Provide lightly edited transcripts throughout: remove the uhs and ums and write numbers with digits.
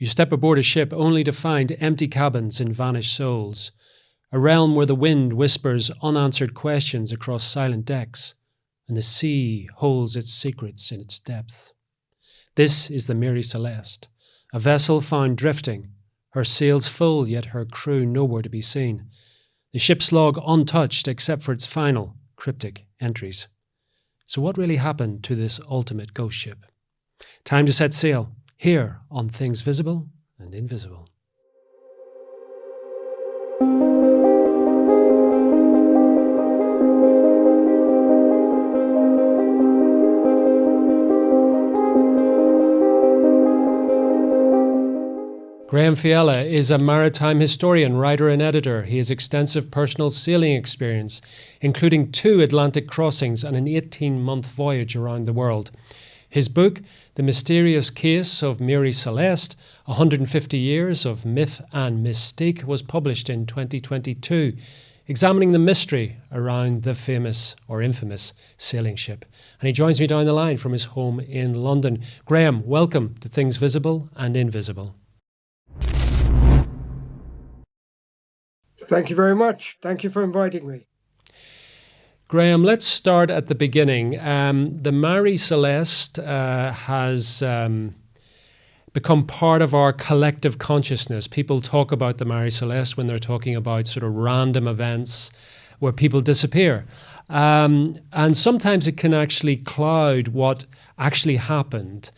You step aboard a ship only to find empty cabins and vanished souls, a realm where the wind whispers unanswered questions across silent decks, and the sea holds its secrets in its depths. This is the Mary Celeste, a vessel found drifting, her sails full, yet her crew nowhere to be seen. The ship's log untouched except for its final, cryptic entries. So what really happened to this ultimate ghost ship? Time to set sail, here on Things Visible and Invisible. Graham Faiella is a maritime historian, writer and editor. He has extensive personal sailing experience, including 2 Atlantic crossings and an 18-month voyage around the world. His book, The Mysterious Case of Mary Celeste, 150 Years of Myth and Mystique, was published in 2022, examining the mystery around the famous or infamous sailing ship. And he joins me down the line from his home in London. Graeme, welcome to Things Visible and Invisible. Thank you very much. Thank you for inviting me. Graeme, let's start at the beginning. The Mary Celeste has become part of our collective consciousness. People talk about the Mary Celeste when they're talking about sort of random events where people disappear. And sometimes it can actually cloud what actually happened.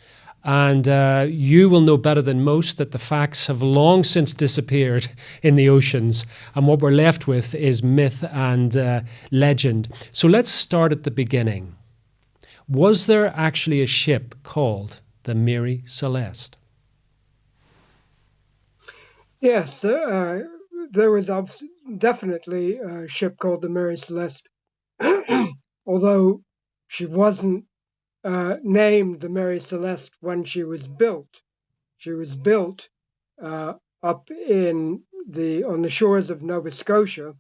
And you will know better than most that the facts have long since disappeared in the oceans, and what we're left with is myth and legend. So let's start at the beginning. Was there actually a ship called the Mary Celeste? Yes, there was definitely a ship called the Mary Celeste, although she wasn't named the Mary Celeste when she was built. She was built up on the shores of Nova Scotia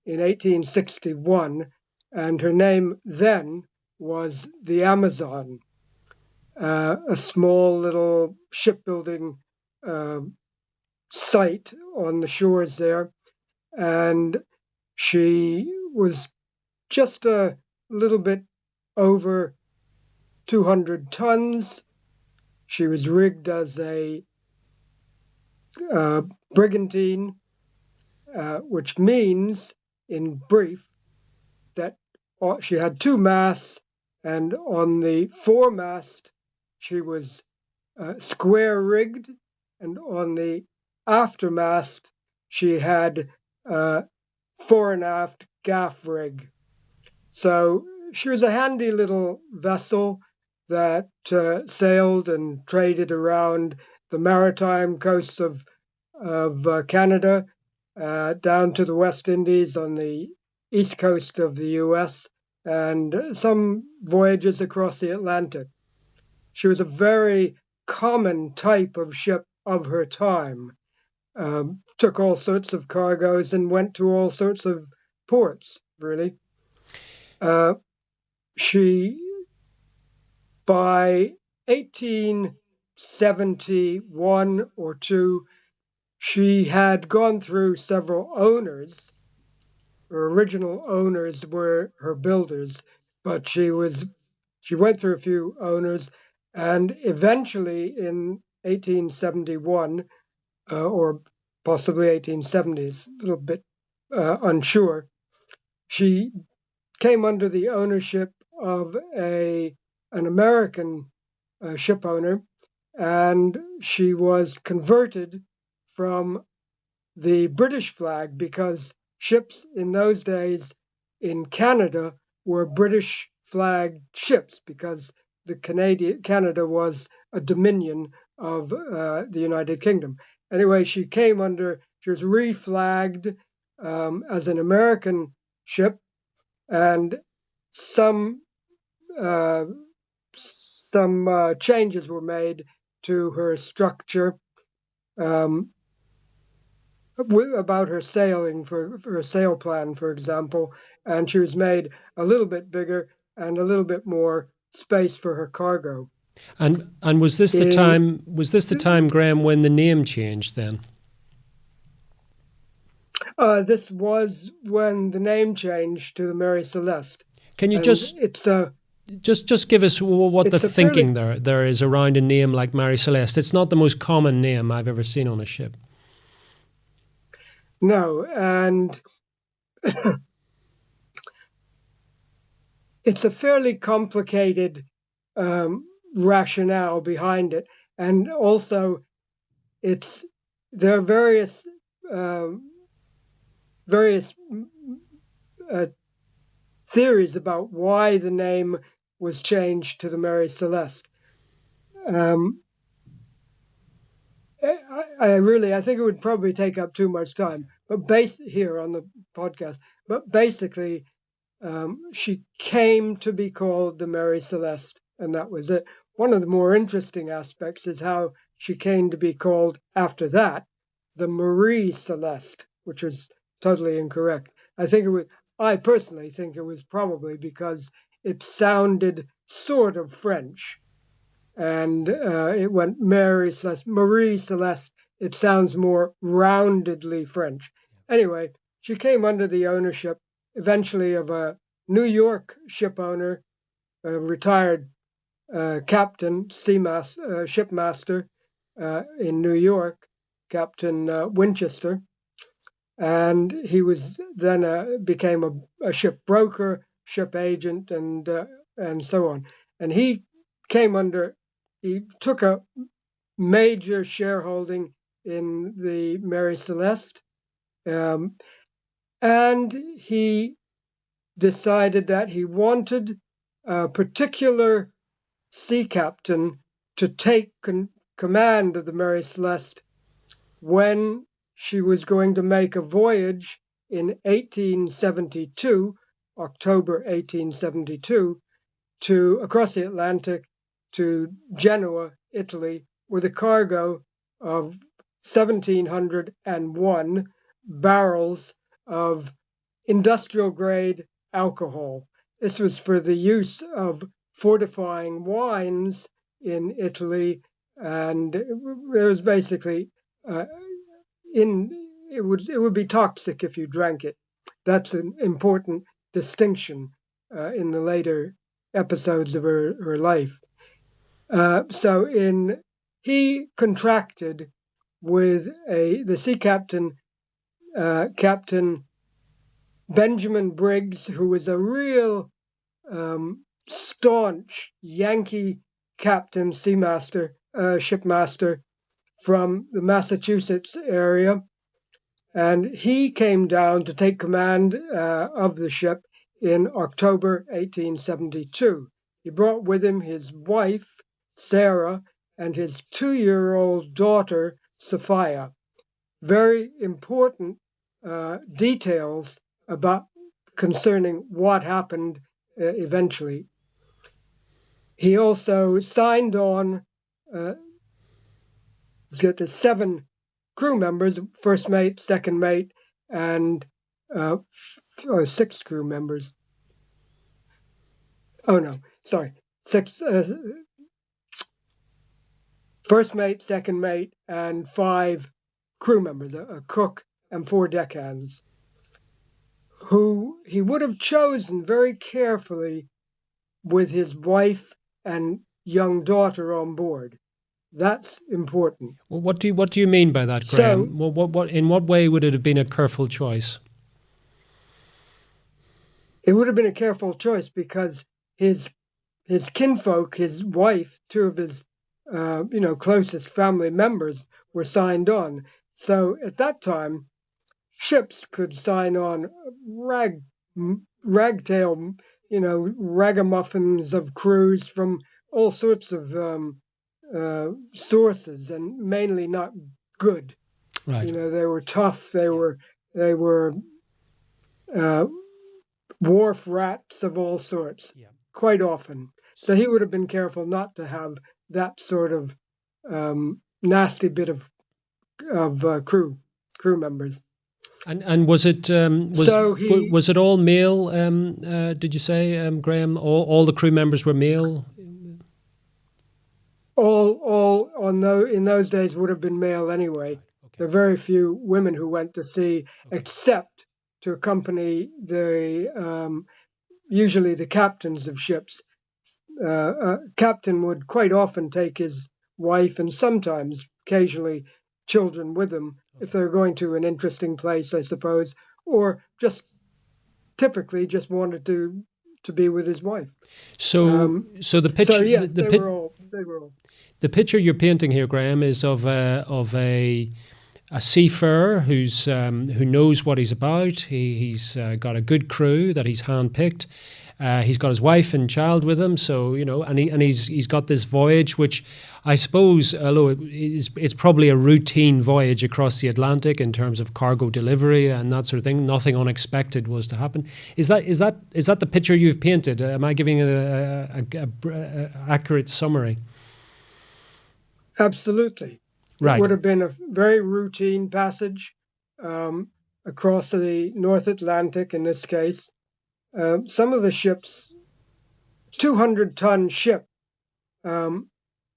in 1861, and her name then was the Amazon, a small little shipbuilding site on the shores there, and she was just a little bit over 200 tons. She was rigged as a brigantine, which means, in brief, that she had 2 masts, and on the foremast she was square rigged, and on the aftermast she had fore and aft gaff rig. So she was a handy little vessel that sailed and traded around the maritime coasts of Canada, down to the West Indies on the east coast of the US, and some voyages across the Atlantic. She was a very common type of ship of her time, took all sorts of cargoes and went to all sorts of ports, really. She, by 1871 or 2, she had gone through several owners. Her original owners were her builders, but she went through a few owners, and eventually in 1871, or possibly 1870s, a little bit unsure, she came under the ownership of an American ship owner, and she was converted from the British flag because ships in those days in Canada were British flagged ships, because Canada was a dominion of the United Kingdom. Anyway, she was reflagged as an American ship, and some changes were made to her structure about her sailing, for her sail plan, for example, and she was made a little bit bigger and a little bit more space for her cargo. And was this the time? Was this the time, Graeme, when the name changed? Then this was when the name changed to the Mary Celeste. Can you And just it's a just give us what the it's a thinking fairly there is around a name like Mary Celeste? It's not the most common name I've ever seen on a ship. no, and it's a fairly complicated rationale behind it, and also there are various theories about why the name was changed to the Mary Celeste. I think it would probably take up too much time, but here on the podcast. But basically, she came to be called the Mary Celeste, and that was it. One of the more interesting aspects is how she came to be called after that the Marie Celeste, which is totally incorrect. I personally think it was probably because it sounded sort of French, and it went Mary Celeste, Marie Celeste. It sounds more roundedly French. Anyway, she came under the ownership eventually of a New York ship owner, a retired captain, shipmaster in New York, Captain Winchester, and he was then became a ship broker, ship agent, and so on. And he took a major shareholding in the Mary Celeste, and he decided that he wanted a particular sea captain to take command of the Mary Celeste when she was going to make a voyage in 1872, October 1872, across the Atlantic to Genoa, Italy, with a cargo of 1,701 barrels of industrial grade alcohol. This was for the use of fortifying wines in Italy, and it was basically it would be toxic if you drank it. That's an important distinction in the later episodes of her life. He contracted with the sea captain, Captain Benjamin Briggs, who was a real staunch Yankee captain, shipmaster from the Massachusetts area. And he came down to take command of the ship in October 1872. He brought with him his wife, Sarah, and his 2-year-old daughter, Sophia. Very important details concerning what happened eventually. He also signed on the 7 crew members, first mate, second mate, and 6 crew members. Oh no, sorry, 6. First mate, second mate, and 5 crew members, a cook and 4 deckhands, who he would have chosen very carefully with his wife and young daughter on board. That's important. Well, what do you mean by that, Graeme? What in what way would it have been a careful choice? It would have been a careful choice because his kinfolk, his wife, 2 of his closest family members were signed on. So at that time, ships could sign on ragtail, ragamuffins of crews from all sorts of sources, and mainly not good. Right. They were tough. They were wharf rats of all sorts, quite often. So he would have been careful not to have that sort of nasty bit of crew members. And was it was it all male? Did you say, Graeme? All the crew members were male? all in those days would have been male anyway. Okay. There are very few women who went to sea, except to accompany usually the captains of ships. A captain would quite often take his wife and sometimes, occasionally, children with them if they're going to an interesting place, I suppose, or just typically just wanted to be with his wife. So the picture. So yeah, they were all. The picture you're painting here, Graeme, is of a seafarer who knows what he's about. He's got a good crew that he's handpicked. He's got his wife and child with him, so and he's got this voyage, which I suppose, although it's probably a routine voyage across the Atlantic in terms of cargo delivery and that sort of thing. Nothing unexpected was to happen. Is that the picture you've painted? Am I giving it a accurate summary? Absolutely. Right. It would have been a very routine passage across the North Atlantic in this case. Some of the ships, 200-ton ship,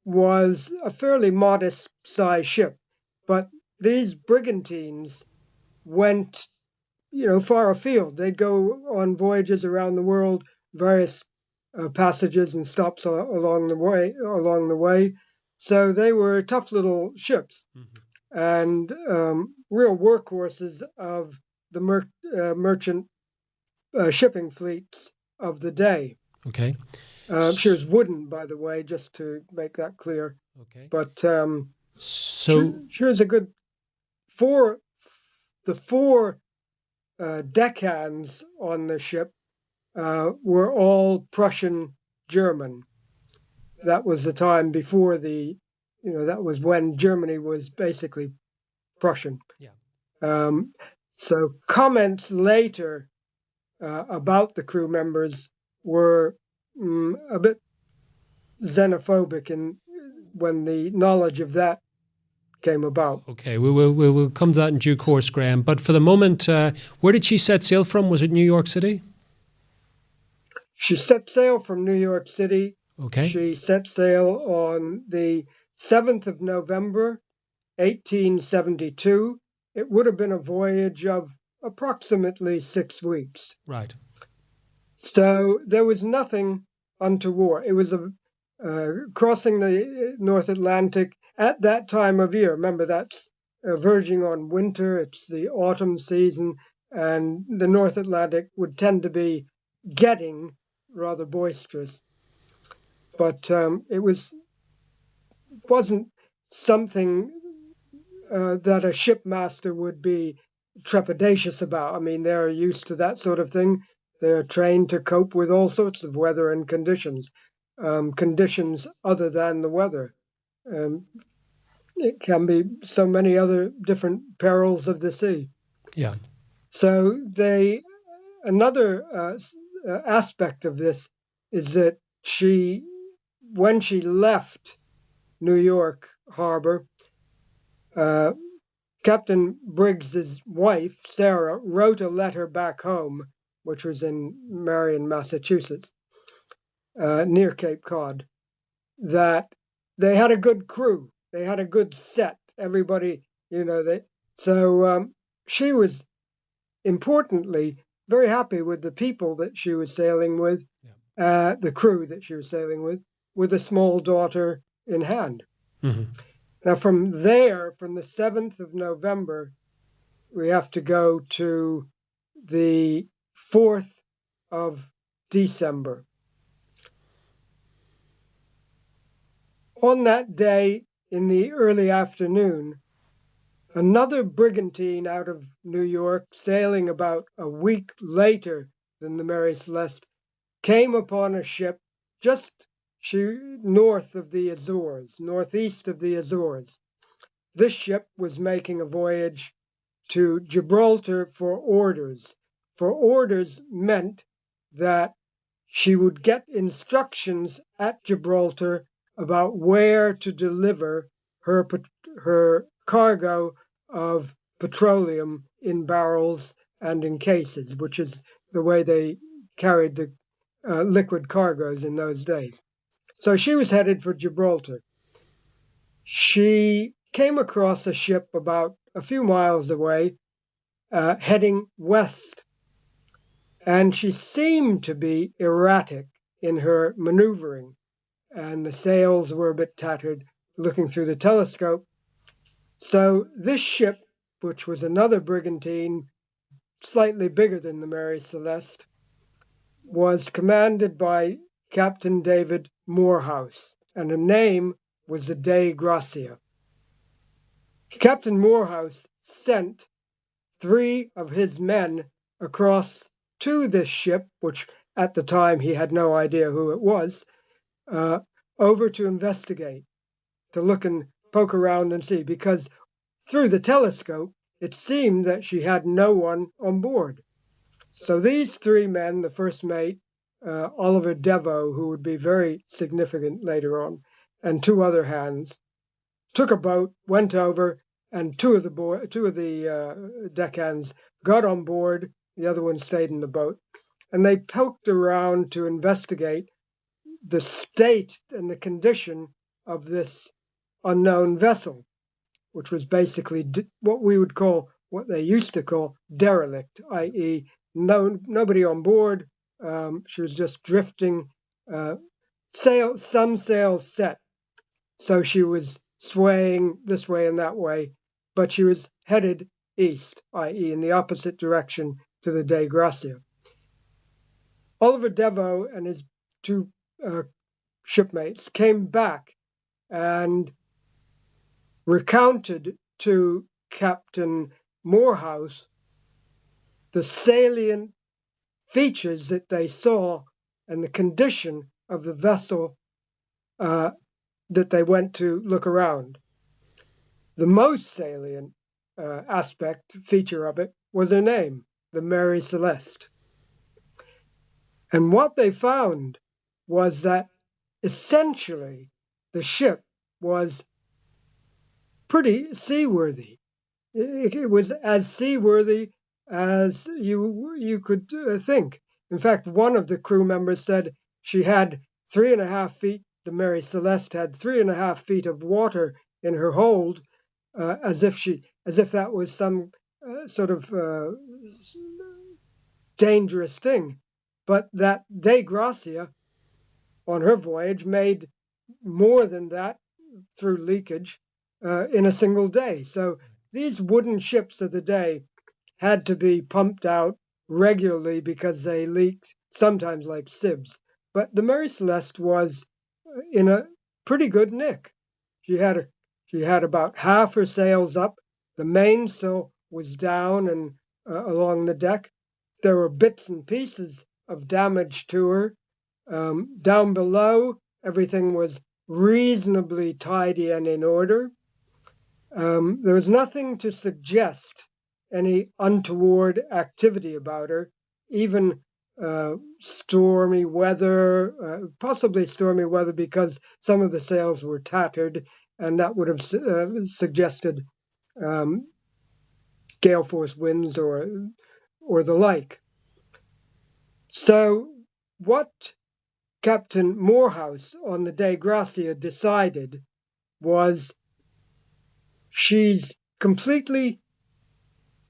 was a fairly modest size ship, but these brigantines went, far afield. They'd go on voyages around the world, various passages and stops along the way. So they were tough little ships, and real workhorses of the merchant shipping fleets of the day. Okay. She was wooden, by the way, just to make that clear. Okay. But so she was a good four deckhands on the ship were all Prussian German. That was the time before that was when Germany was basically Prussian. Yeah. So comments later about the crew members were a bit xenophobic when the knowledge of that came about. Okay, we'll come to that in due course, Graeme. But for the moment, where did she set sail from? Was it New York City? She set sail from New York City. Okay. She set sail on the 7th of November, 1872. It would have been a voyage of approximately 6 weeks. Right. So there was nothing untoward. It was crossing the North Atlantic at that time of year. Remember, that's verging on winter. It's the autumn season, and the North Atlantic would tend to be getting rather boisterous. But it wasn't something that a shipmaster would be trepidatious about. I mean, they're used to that sort of thing. They're trained to cope with all sorts of weather and conditions other than the weather. It can be so many other different perils of the sea. Yeah. So another aspect of this is that when she left New York Harbor, Captain Briggs's wife, Sarah, wrote a letter back home, which was in Marion, Massachusetts, near Cape Cod, that they had a good crew. They had a good set. Everybody, so she was importantly very happy with the people that she was sailing with, the crew that she was sailing with a small daughter in hand. Mm-hmm. Now, from there, from the 7th of November, we have to go to the 4th of December. On that day, in the early afternoon, another brigantine out of New York, sailing about a week later than the Mary Celeste, came upon a ship just north of the Azores, northeast of the Azores. This ship was making a voyage to Gibraltar for orders. For orders meant that she would get instructions at Gibraltar about where to deliver her cargo of petroleum in barrels and in cases, which is the way they carried the liquid cargoes in those days. So she was headed for Gibraltar. she came across a ship about a few miles away, heading west, and she seemed to be erratic in her maneuvering, and the sails were a bit tattered looking through the telescope. So this ship, which was another brigantine, slightly bigger than the Mary Celeste, was commanded by Captain David Morehouse, and her name was the Dei Gratia. Captain Morehouse sent 3 of his men across to this ship, which at the time he had no idea who it was, over to investigate, to look and poke around and see, because through the telescope it seemed that she had no one on board. So these 3 men, the first mate, Oliver Devoe, who would be very significant later on, and 2 other hands, took a boat, went over, and 2 of the deckhands got on board. The other one stayed in the boat, and they poked around to investigate the state and the condition of this unknown vessel, which was basically what they used to call derelict, i.e., nobody on board. She was just drifting, some sails set. So she was swaying this way and that way, but she was headed east, i.e., in the opposite direction to the Dei Gratia. Oliver Devoe and his 2 shipmates came back and recounted to Captain Morehouse the salient features that they saw and the condition of the vessel that they went to look around. The most salient feature of it was her name, the Mary Celeste. And what they found was that essentially the ship was pretty seaworthy. It was as seaworthy as you could think. In fact, one of the crew members said she had 3.5 feet. The Mary Celeste had 3.5 feet of water in her hold, as if that was some sort of dangerous thing. But that Dei Gratia, on her voyage, made more than that through leakage in a single day. So these wooden ships of the day had to be pumped out regularly because they leaked, sometimes like sieves. But the Mary Celeste was in a pretty good nick. She had about half her sails up. The mainsail was down and along the deck. There were bits and pieces of damage to her. Down below, everything was reasonably tidy and in order. There was nothing to suggest any untoward activity about her, even stormy weather, possibly stormy weather because some of the sails were tattered, and that would have suggested gale force winds or the like. So what Captain Morehouse on the Dei Gratia decided was she's completely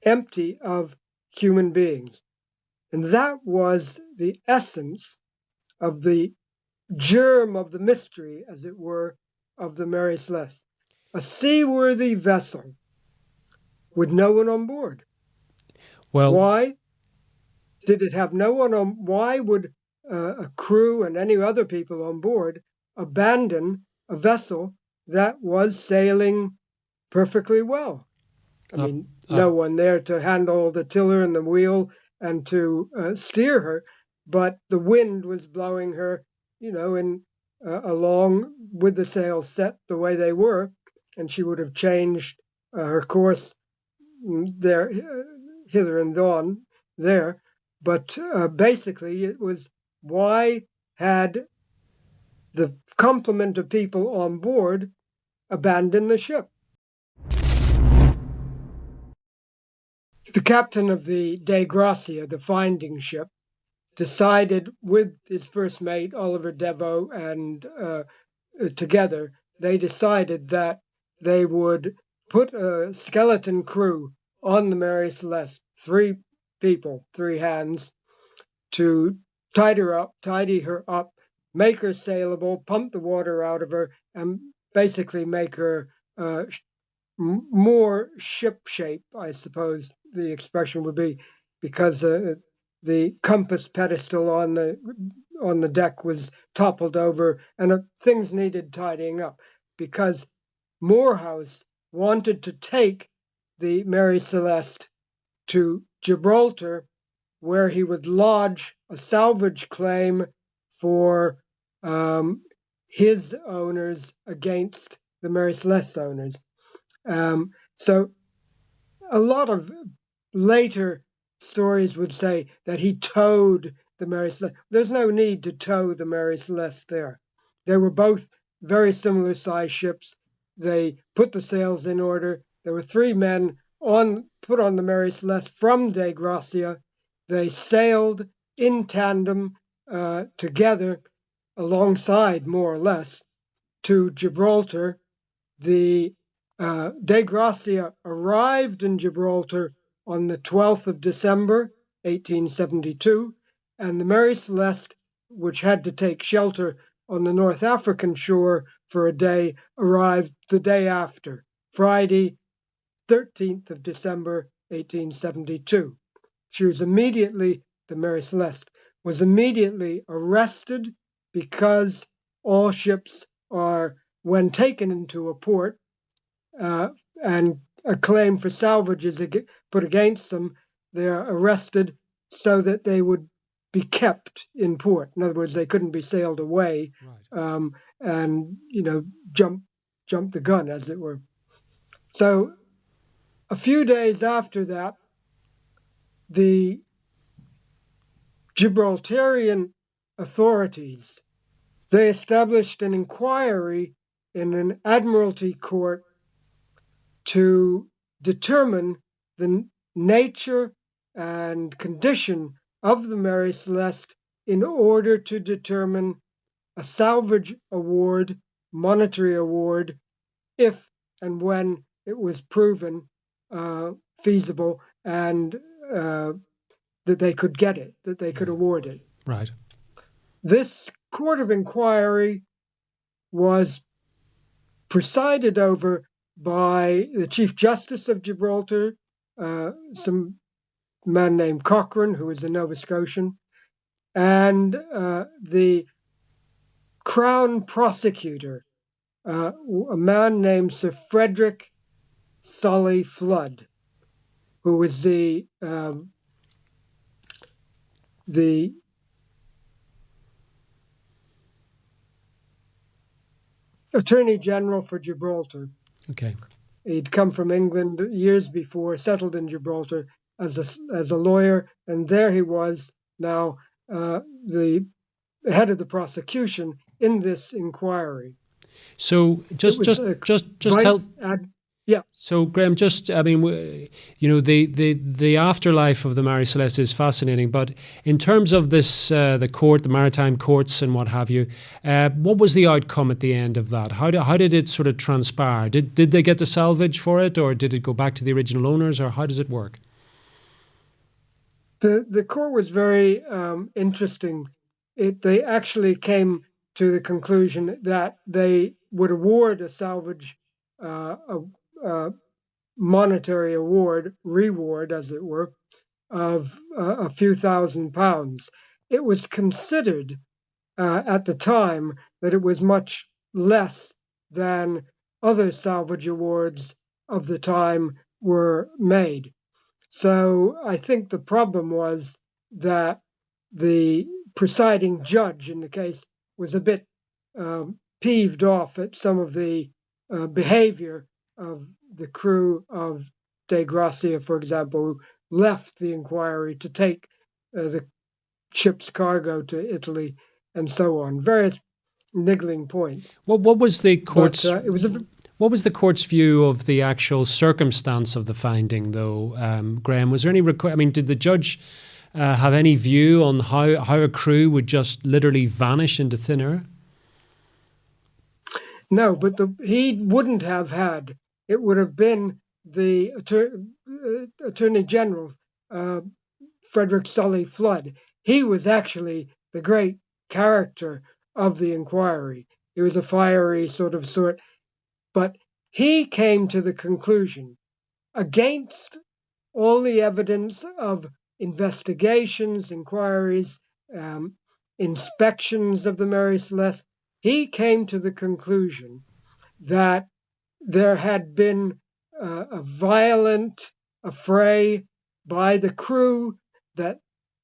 empty of human beings. And that was the essence of the germ of the mystery, as it were, of the Mary Celeste. A seaworthy vessel with no one on board. Well, why did it have no one on? Why would a crew and any other people on board abandon a vessel that was sailing perfectly well? I mean, no one there to handle the tiller and the wheel and to steer her, but the wind was blowing her, in along with the sails set the way they were, and she would have changed her course there, hither and yon there. But basically, it was why had the complement of people on board abandoned the ship? The captain of the Dei Gratia, the finding ship, decided with his first mate, Oliver Devoe, and together, they decided that they would put a skeleton crew on the Mary Celeste, 3 people, 3 hands, to tidy her up, make her sailable, pump the water out of her, and basically make her more ship shape, I suppose the expression would be, because the compass pedestal on the deck was toppled over, and things needed tidying up. Because Morehouse wanted to take the Mary Celeste to Gibraltar, where he would lodge a salvage claim for his owners against the Mary Celeste owners. So a lot of later stories would say that he towed the Mary Celeste. There's no need to tow the Mary Celeste there. They were both very similar size ships. They put the sails in order. There were 3 men put on the Mary Celeste from De Gracia. They sailed in tandem together, alongside more or less, to Gibraltar. The De Gracia arrived in Gibraltar on the 12th of December, 1872, and the Mary Celeste, which had to take shelter on the North African shore for a day, arrived the day after, Friday, 13th of December, 1872. The Mary Celeste was immediately arrested, because all ships are, when taken into a port, and a claim for salvage is put against them, they are arrested so that they would be kept in port. In other words, they couldn't be sailed away, Right. and jump the gun, as it were. So a few days after that, the Gibraltarian authorities, they established an inquiry in an Admiralty court to determine the nature and condition of the Mary Celeste in order to determine a salvage award, monetary award, if and when it was proven feasible and that they could get it, that they could award it. Right. This court of inquiry was presided over by the Chief Justice of Gibraltar, some man named Cochrane, who was a Nova Scotian, and the Crown Prosecutor, a man named Sir Frederick Sully Flood, who was the Attorney General for Gibraltar. Okay. He'd come from England years before, settled in Gibraltar as a lawyer, and there he was now, the head of the prosecution in this inquiry. So just tell. Yeah. So Graeme, the afterlife of the Mary Celeste is fascinating, but in terms of this, the maritime courts and what have you, what was the outcome at the end of that? How did it sort of transpire? Did they get the salvage for it, or did it go back to the original owners, or how does it work? The court was very interesting. They actually came to the conclusion that they would award a salvage, monetary reward, as it were, of a few £1,000s. It was considered at the time that it was much less than other salvage awards of the time were made. So I think the problem was that the presiding judge in the case was a bit peeved off at some of the behavior of the crew of De Gracia, for example, who left the inquiry to take the ship's cargo to Italy and so on. Various niggling points. What was the court's? But, what was the court's view of the actual circumstance of the finding, though, Graeme? Was there any? Did the judge have any view on how a crew would just literally vanish into thin air? No, but he wouldn't have had. It would have been the Attorney General, uh, Frederick Sully Flood. He was actually the great character of the inquiry. He was a fiery sort, but he came to the conclusion, against all the evidence of investigations, inquiries, um, inspections of the Mary Celeste, he came to the conclusion that there had been a violent affray by the crew, that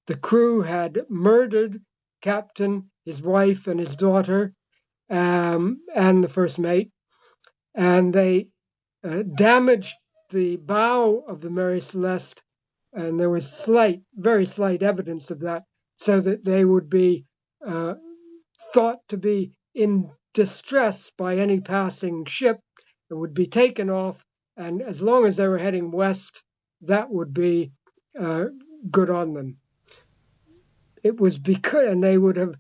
the crew had murdered Captain, his wife, and his daughter, and the first mate, and they damaged the bow of the Mary Celeste, and there was very slight evidence of that, so that they would be uh, thought to be in distress by any passing ship. It would be taken off, and as long as they were heading west, that would be uh, good on them. It was because, and they were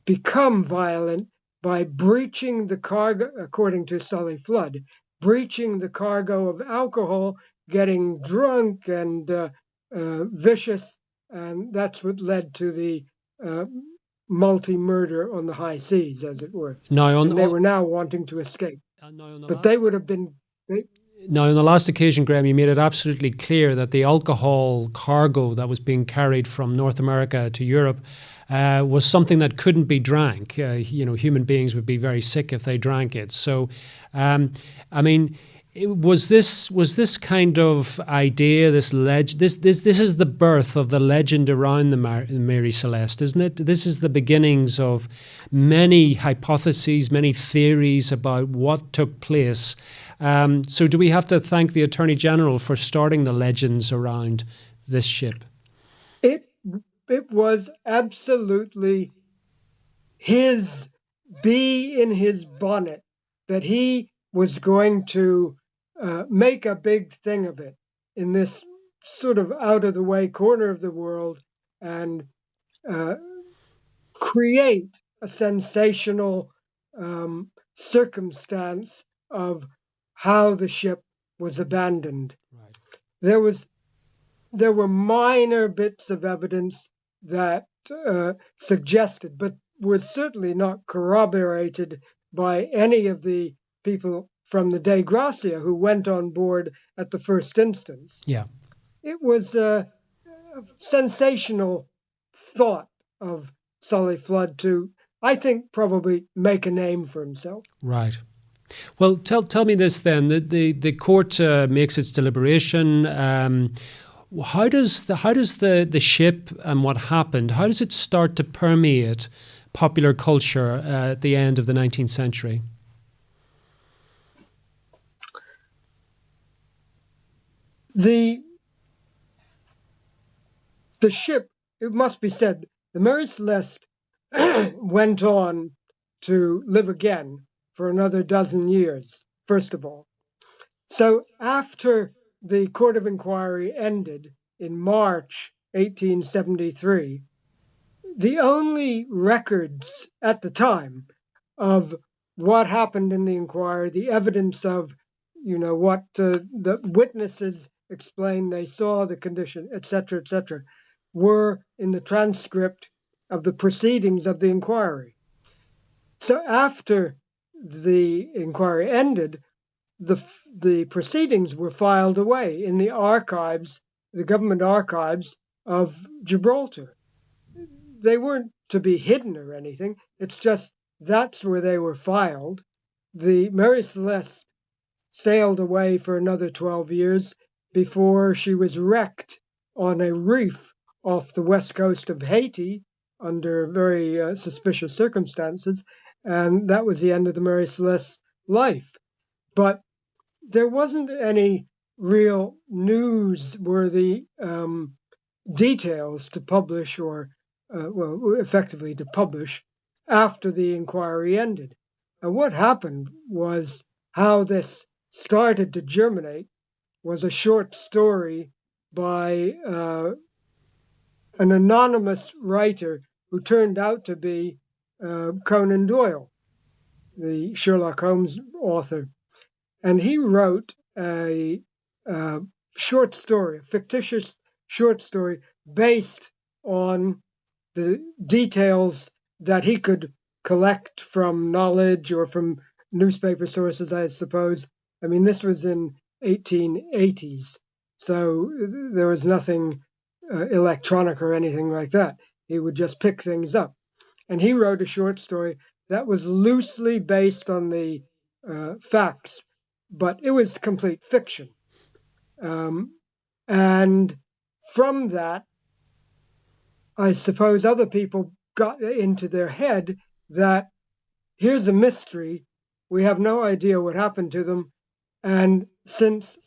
become violent by breaching the cargo, according to Sully Flood, breaching the cargo of alcohol, getting drunk and vicious, and that's what led to the uh, multi-murder on the high seas, as it were. Now, And they were now wanting to escape. But they would have been... Now, on the last occasion, Graeme, you made it absolutely clear that the alcohol cargo that was being carried from North America to Europe was something that couldn't be drank. Human beings would be very sick if they drank it. So, I mean, was this kind of idea, this is the birth of the legend around the Mary Celeste, isn't it? This is the beginnings of many hypotheses, many theories about what took place. So do we have to thank the Attorney General for starting the legends around this ship? It was absolutely his bee in his bonnet that he was going to make a big thing of it in this sort of out of the way corner of the world, and create a sensational circumstance of how the ship was abandoned. Right. There were minor bits of evidence that suggested, but was certainly not corroborated by any of the people from the de Gratia who went on board at the first instance. Yeah. It was a sensational thought of Sully Flood to, I think, probably make a name for himself. Right. Well, tell me this then. The court makes its deliberation. How does the ship and what happened, how does it start to permeate popular culture at the end of the 19th century? The ship, it must be said, the Mary Celeste went on to live again for another dozen years, first of all. So after the Court of Inquiry ended in March 1873, the only records at the time of what happened in the inquiry, the evidence of, what the witnesses explained they saw, the condition, etc., were in the transcript of the proceedings of the inquiry. So after the inquiry ended, the proceedings were filed away in the archives, the government archives of Gibraltar. They weren't to be hidden or anything. It's just that's where they were filed. The Mary Celeste sailed away for another 12 years before she was wrecked on a reef off the west coast of Haiti under very suspicious circumstances, and that was the end of the Mary Celeste's life. But there wasn't any real newsworthy details to publish, or effectively to publish, after the inquiry ended. And what happened was, how this started to germinate was a short story by an anonymous writer who turned out to be Conan Doyle, the Sherlock Holmes author. And he wrote a short story, a fictitious short story based on the details that he could collect from knowledge or from newspaper sources, I suppose. I mean, this was in 1880s, so there was nothing electronic or anything like that. He would just pick things up. And he wrote a short story that was loosely based on the facts, but it was complete fiction. And from that, I suppose other people got into their head that here's a mystery. We have no idea what happened to them. And since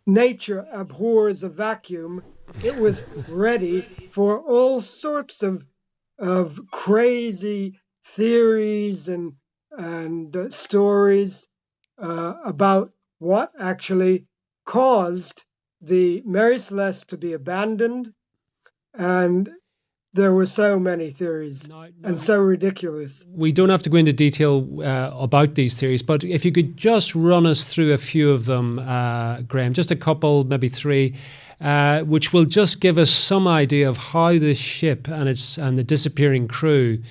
nature abhors a vacuum, it was ready for all sorts of crazy theories and stories about what actually caused the Mary Celeste to be abandoned. And there were so many theories and so ridiculous. We don't have to go into detail about these theories, but if you could just run us through a few of them, Graeme, just a couple, maybe three, which will just give us some idea of how this ship and the disappearing crew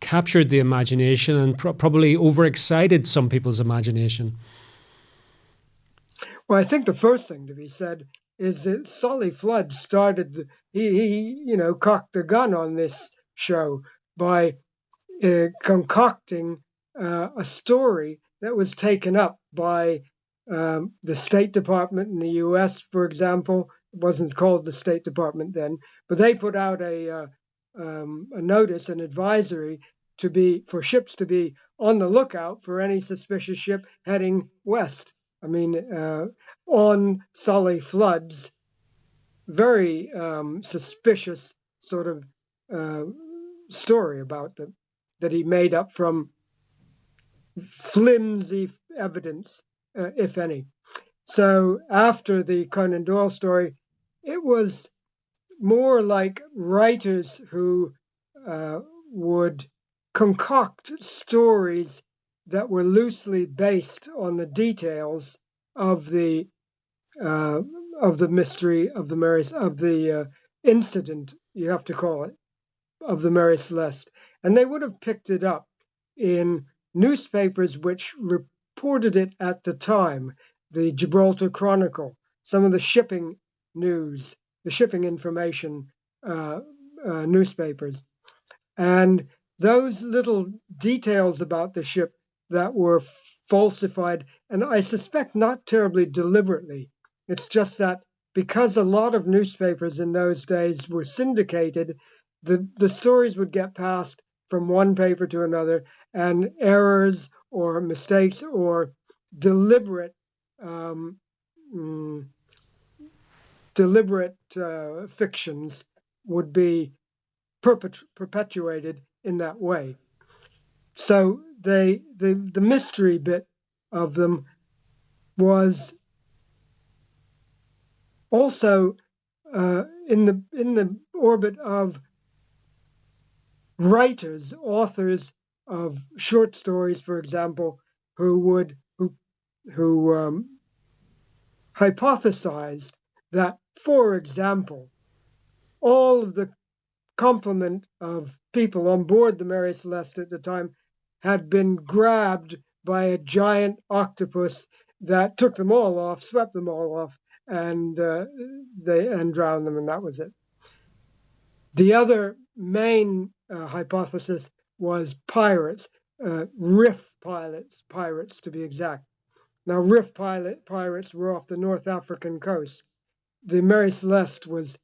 captured the imagination and probably overexcited some people's imagination. Well, I think the first thing to be said is that Sully Flood started, he cocked the gun on this show by concocting a story that was taken up by the State Department in the US, for example. It wasn't called the State Department then, but they put out a notice, an advisory for ships to be on the lookout for any suspicious ship heading west. I mean, on Sully Flood's very suspicious sort of story about them that he made up from flimsy evidence, if any. So after the Conan Doyle story, it was more like writers who would concoct stories that were loosely based on the details of the mystery of the incident, you have to call it, of the Mary Celeste. And they would have picked it up in newspapers which reported it at the time, the Gibraltar Chronicle, some of the shipping news, the shipping information newspapers. And those little details about the ship that were falsified, and I suspect not terribly deliberately. It's just that because a lot of newspapers in those days were syndicated, the stories would get passed from one paper to another, and errors or mistakes or deliberate fictions would be perpetuated in that way. So the mystery bit of them was also in the orbit of writers, authors of short stories, for example, who hypothesized that, for example, all of the complement of people on board the Mary Celeste at the time had been grabbed by a giant octopus that took them all off, swept them all off, and drowned them, and that was it. The other main hypothesis was pirates, riff pirates to be exact. Now, riff pirates were off the North African coast. The Mary Celeste was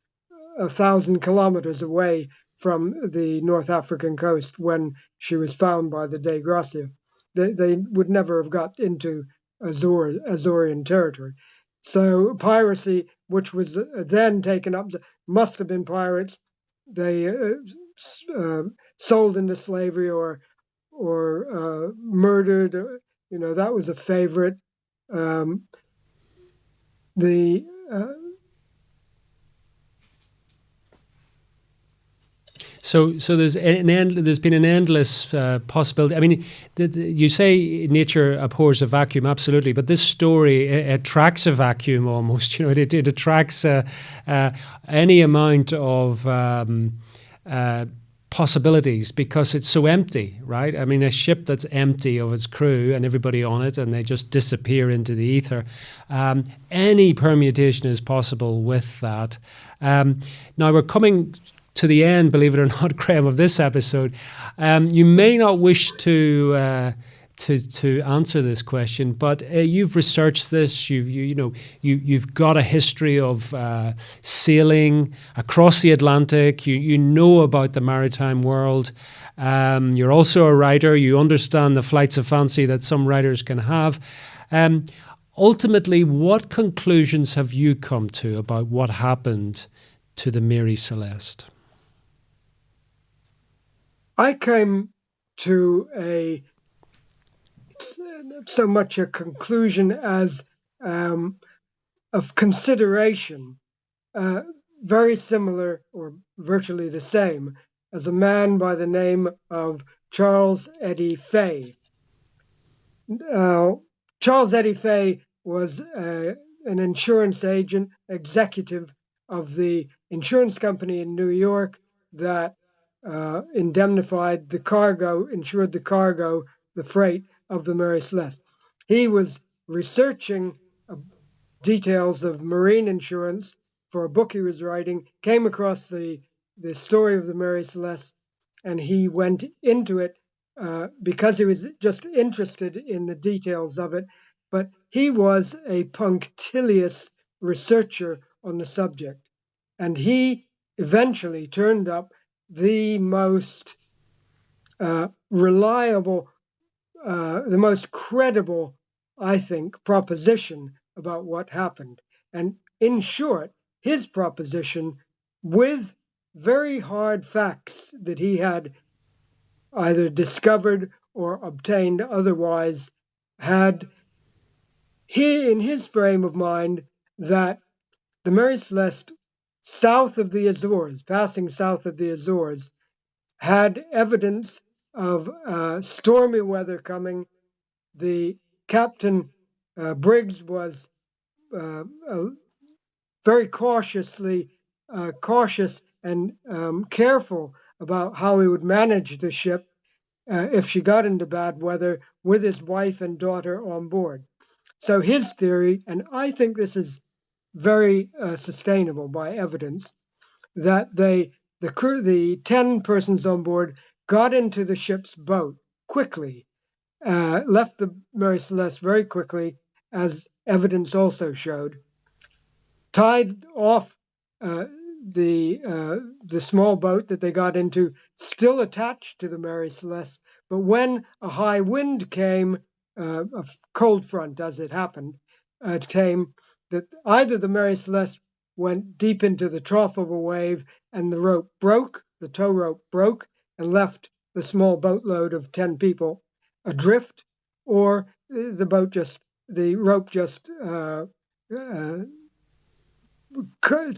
1,000 kilometers away from the North African coast when she was found by the de Gratia. They would never have got into Azorian territory. So piracy, which was then taken up, must have been pirates. They sold into slavery or murdered. That was a favorite. So there's been an endless possibility. I mean, you say nature abhors a vacuum, absolutely, but this story attracts a vacuum almost. You know, it attracts any amount of possibilities because it's so empty, right? I mean, a ship that's empty of its crew and everybody on it, and they just disappear into the ether. Any permutation is possible with that. Now we're coming to the end, believe it or not, Graeme, of this episode. You may not wish to answer this question, but you've researched this. You've got a history of sailing across the Atlantic. You know about the maritime world. You're also a writer. You understand the flights of fancy that some writers can have. Ultimately, what conclusions have you come to about what happened to the Mary Celeste? I came to so much a conclusion as of consideration, very similar or virtually the same as a man by the name of Charles Edey Fay. Charles Edey Fay was an insurance agent, executive of the insurance company in New York that indemnified the cargo, insured the cargo, the freight of the Mary Celeste. He was researching details of marine insurance for a book he was writing, came across the story of the Mary Celeste, and he went into it because he was just interested in the details of it. But he was a punctilious researcher on the subject, and he eventually turned up the most reliable, the most credible, I think, proposition about what happened. And in short, his proposition, with very hard facts that he had either discovered or obtained otherwise, had he in his frame of mind that the Mary Celeste, south of the Azores, passing south of the Azores, had evidence of stormy weather coming. The captain, Briggs, was very cautious and careful about how he would manage the ship if she got into bad weather with his wife and daughter on board. So his theory, and I think this is very sustainable by evidence, that the crew, the 10 persons on board, got into the ship's boat quickly, left the Mary Celeste very quickly, as evidence also showed, tied off the small boat that they got into, still attached to the Mary Celeste. But when a high wind came, a cold front as it happened, came, that either the Mary Celeste went deep into the trough of a wave and the rope broke, the tow rope broke, and left the small boatload of 10 people adrift, or the rope just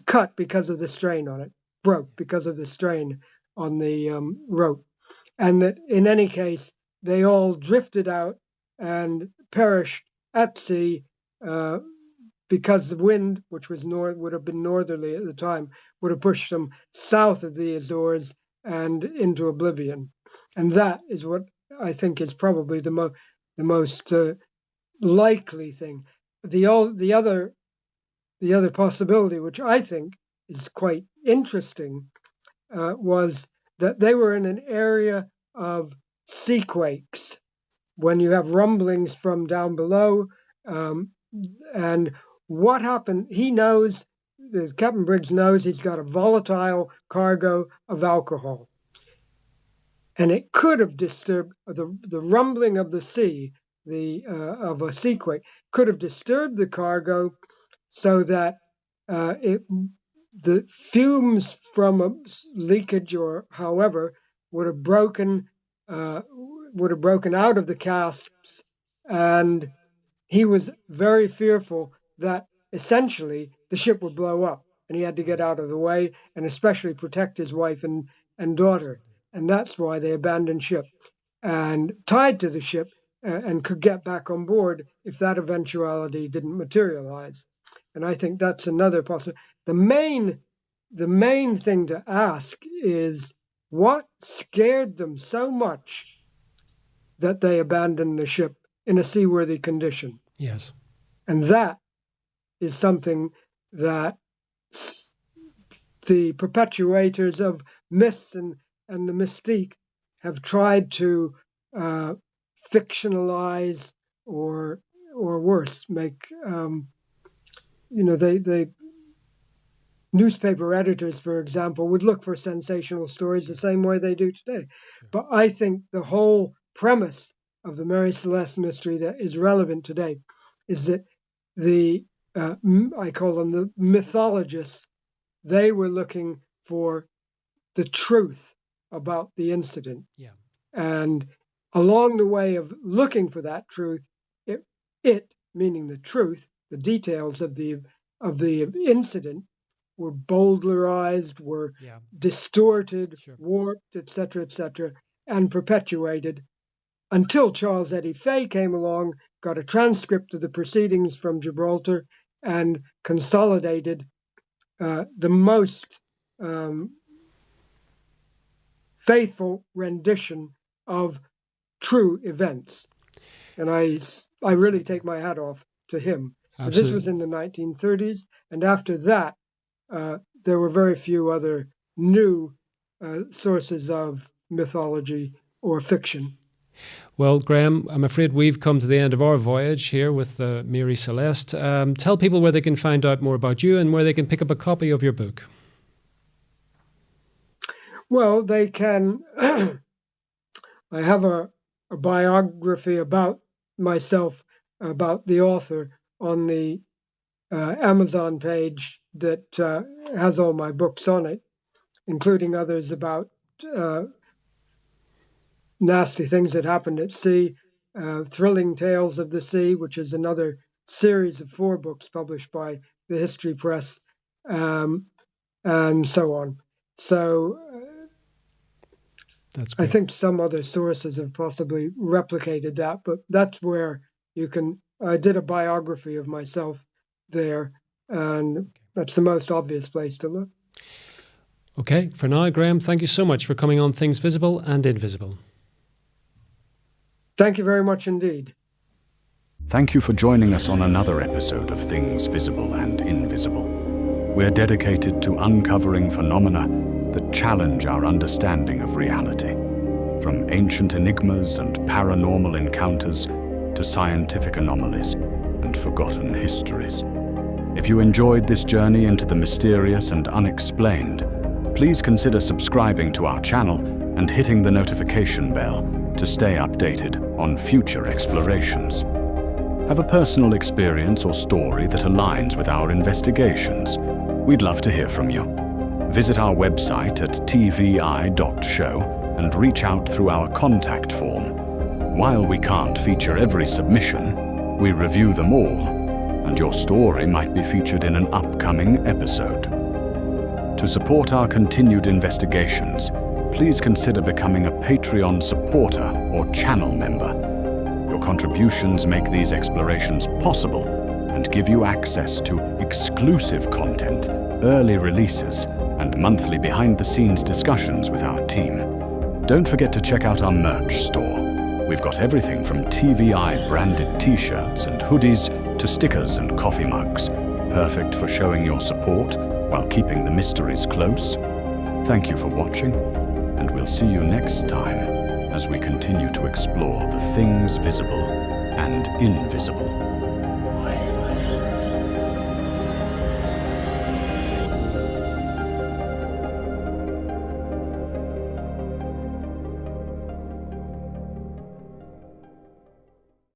cut because of the strain on it, broke because of the strain on the rope. And that in any case, they all drifted out and perished at sea because the wind, which was would have been northerly at the time, would have pushed them south of the Azores and into oblivion. And that is what I think is probably the most likely thing. The other possibility, which I think is quite interesting, was that they were in an area of seaquakes, when you have rumblings from down below. And what happened, he knows, Captain Briggs knows he's got a volatile cargo of alcohol. And it could have disturbed the rumbling of the sea, of a seaquake, could have disturbed the cargo so that the fumes from a leakage or however would have broken out of the casks, and he was very fearful that essentially the ship would blow up, and he had to get out of the way and especially protect his wife and and daughter. And that's why they abandoned ship and tied to the ship and could get back on board if that eventuality didn't materialize. And I think that's another possibility. The main thing to ask is what scared them so much that they abandoned the ship in a seaworthy condition. Yes. And that is something that the perpetuators of myths and the mystique have tried to fictionalize or worse, make, they newspaper editors, for example, would look for sensational stories the same way they do today. But I think the whole premise of the Mary Celeste mystery that is relevant today is that I call them the mythologists, they were looking for the truth about the incident. Yeah. And along the way of looking for that truth, it meaning the truth, the details of the incident were bowdlerized, were distorted, warped, etc., and perpetuated until Charles Eddy Fay came along, got a transcript of the proceedings from Gibraltar, and consolidated the most faithful rendition of true events. And I really take my hat off to him. This was in the 1930s, and after that, there were very few other new sources of mythology or fiction. Well, Graeme, I'm afraid we've come to the end of our voyage here with the Mary Celeste. Tell people where they can find out more about you and where they can pick up a copy of your book. Well, they can. I have a biography about myself, about the author, on the Amazon page that has all my books on it, including others about nasty things that happened at sea, Thrilling Tales of the Sea, which is another series of 4 books published by the History Press, and so on. So that's great. I think some other sources have possibly replicated that, but that's where you can. I did a biography of myself there, and that's the most obvious place to look. Okay, for now, Graeme, thank you so much for coming on Things Visible and Invisible. Thank you very much indeed. Thank you for joining us on another episode of Things Visible and Invisible. We're dedicated to uncovering phenomena that challenge our understanding of reality, from ancient enigmas and paranormal encounters to scientific anomalies and forgotten histories. If you enjoyed this journey into the mysterious and unexplained, please consider subscribing to our channel and hitting the notification bell to stay updated on future explorations. Have a personal experience or story that aligns with our investigations? We'd love to hear from you. Visit our website at tvi.show and reach out through our contact form. While we can't feature every submission, we review them all, and your story might be featured in an upcoming episode. To support our continued investigations, please consider becoming a Patreon supporter or channel member. Your contributions make these explorations possible and give you access to exclusive content, early releases, and monthly behind-the-scenes discussions with our team. Don't forget to check out our merch store. We've got everything from TVI-branded t-shirts and hoodies to stickers and coffee mugs, perfect for showing your support while keeping the mysteries close. Thank you for watching, and we'll see you next time as we continue to explore the things visible and invisible.